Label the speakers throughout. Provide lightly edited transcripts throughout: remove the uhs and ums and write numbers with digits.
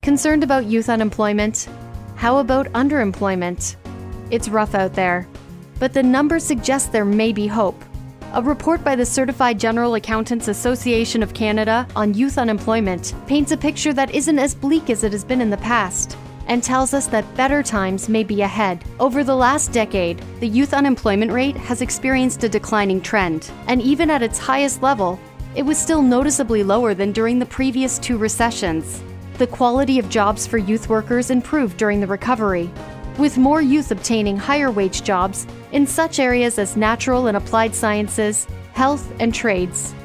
Speaker 1: Concerned about youth unemployment? How about underemployment? It's rough out there, but the numbers suggest there may be hope. A report by the Certified General Accountants Association of Canada on youth unemployment paints a picture that isn't as bleak as it has been in the past, and tells us that better times may be ahead. Over the last decade, the youth unemployment rate has experienced a declining trend, and even at its highest level, it was still noticeably lower than during the previous two recessions. The quality of jobs for youth workers improved during the recovery, with more youth obtaining higher wage jobs in such areas as natural and applied sciences, health, and trades.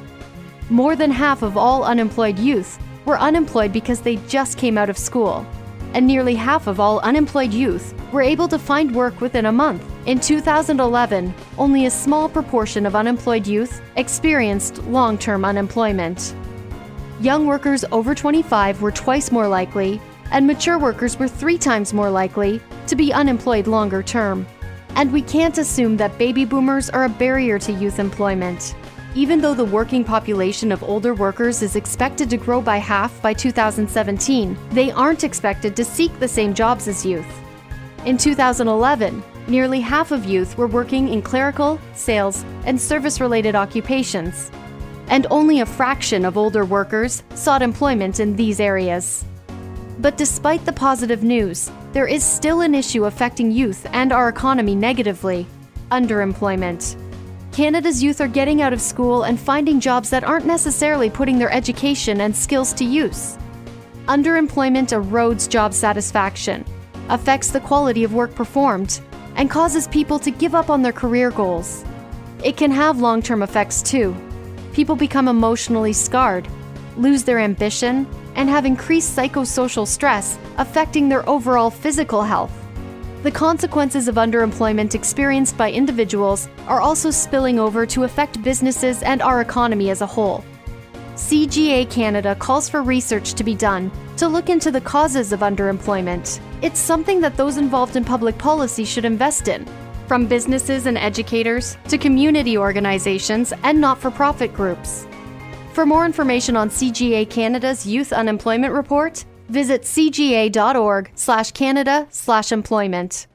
Speaker 1: More than half of all unemployed youth were unemployed because they just came out of school, and nearly half of all unemployed youth were able to find work within a month. In 2011, only a small proportion of unemployed youth experienced long-term unemployment. Young workers over 25 were twice more likely, and mature workers were 3 times more likely to be unemployed longer term. And we can't assume that baby boomers are a barrier to youth employment. Even though the working population of older workers is expected to grow by half by 2017, they aren't expected to seek the same jobs as youth. In 2011, nearly half of youth were working in clerical, sales, and service-related occupations, and only a fraction of older workers sought employment in these areas. But despite the positive news, there is still an issue affecting youth and our economy negatively: underemployment. Canada's youth are getting out of school and finding jobs that aren't necessarily putting their education and skills to use. Underemployment erodes job satisfaction, affects the quality of work performed, and causes people to give up on their career goals. It can have long-term effects too. People become emotionally scarred, lose their ambition, and have increased psychosocial stress, affecting their overall physical health. The consequences of underemployment experienced by individuals are also spilling over to affect businesses and our economy as a whole. CGA Canada calls for research to be done to look into the causes of underemployment. It's something that those involved in public policy should invest in, from businesses and educators to community organizations and not-for-profit groups. For more information on CGA Canada's Youth Unemployment Report, visit cga.org/Canada/employment.